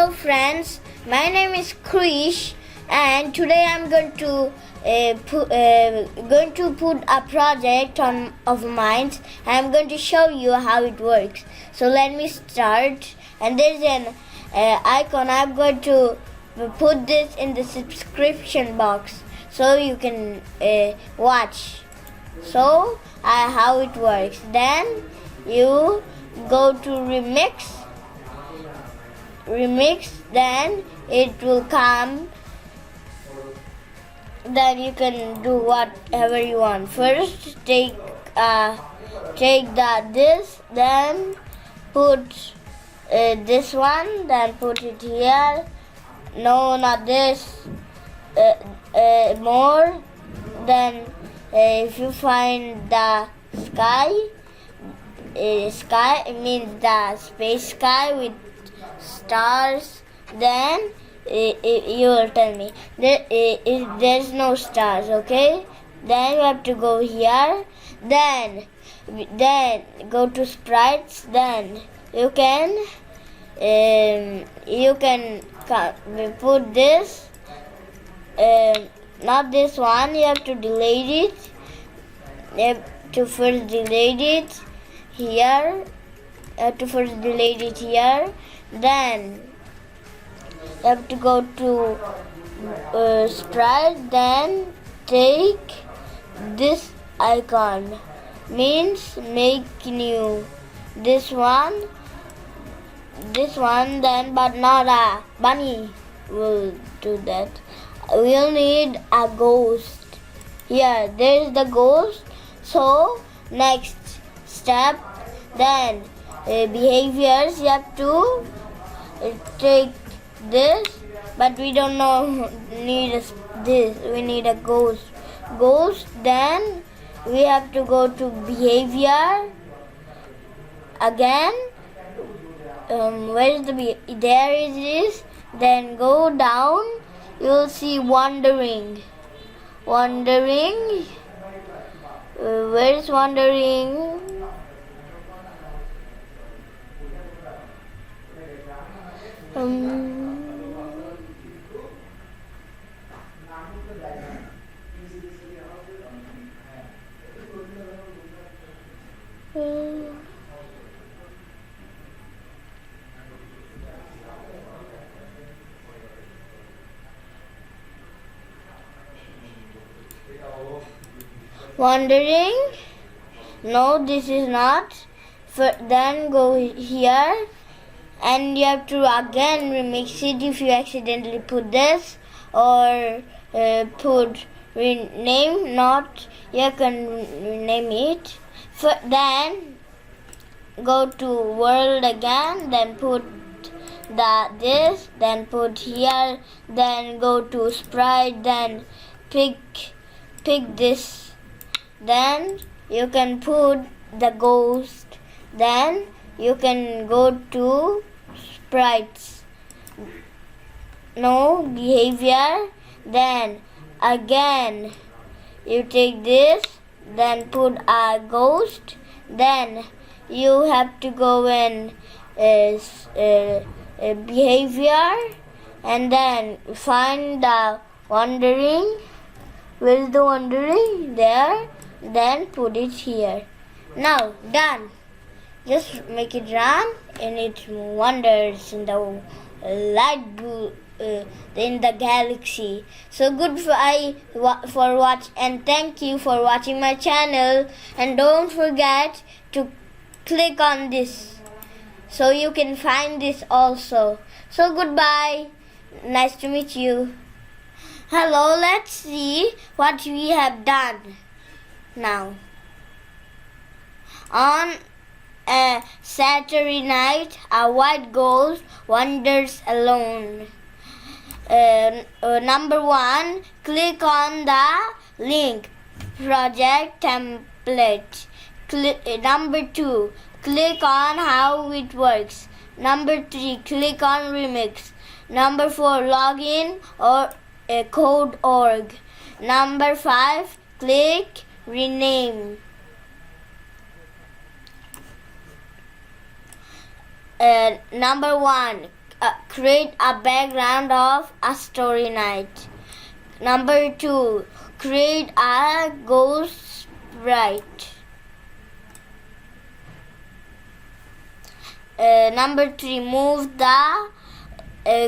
Hello friends, my name is Krish and today I'm going to put a project of mine and I'm going to show you how it works. So let me start, and there's an icon. I'm going to put this in the subscription box so you can watch. So how it works. Then you go to remix, then it will come. Then you can do whatever you want. First take this, then put this one, then put it here. No, not this. More. Then if you find the sky it means the space sky with stars, then you will tell me there's no stars. Okay, then you have to go here, then go to sprites, then you can put this, not this one. You have to delete it. You have to first delete it here. Then you have to go to Sprite, then take this icon, means make new. This one, then, but not a bunny will do that. We'll need a ghost. Here, there's the ghost. So next step, then behaviors, you have to take this, but we don't need this. We need a ghost. Then we have to go to behavior again. Where's there it is. Then go down, you'll see wandering. Where is wandering? Wandering. No, this is not. Then go here, and you have to again remix it if you accidentally put this, or put rename. Not, you can rename it. Then go to world again, then put this, then put here, then go to sprite, then pick this. Then you can put the ghost. Then you can go to sprites. No, behavior. Then again you take this, then put a ghost. Then you have to go in behavior, and then find the wandering. Where is the wandering? There. Then put it here. Now done. Just make it run, and it wanders in the light blue in the galaxy. So goodbye for watch, and thank you for watching my channel. And don't forget to click on this so you can find this also. So goodbye. Nice to meet you. Hello. Let's see what we have done now. On a Saturday night, a white ghost wanders alone. Number 1, click on the link, project template. Number 2, click on how it works. Number 3, click on remix. Number 4, login or code.org. Number 5, click rename. Number 1, create a background of a story night. Number 2, create a ghost sprite. Number 3, move the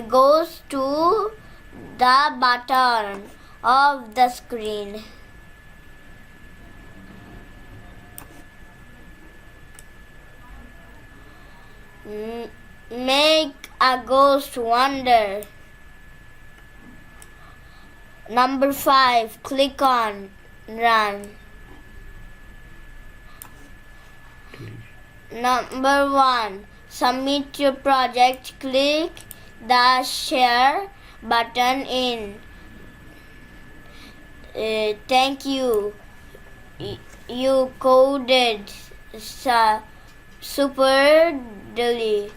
ghost to the bottom of the screen. Make a ghost wander. Number 5, click on run. Number 1, submit your project. Click the share button in. Thank you. You coded super delish.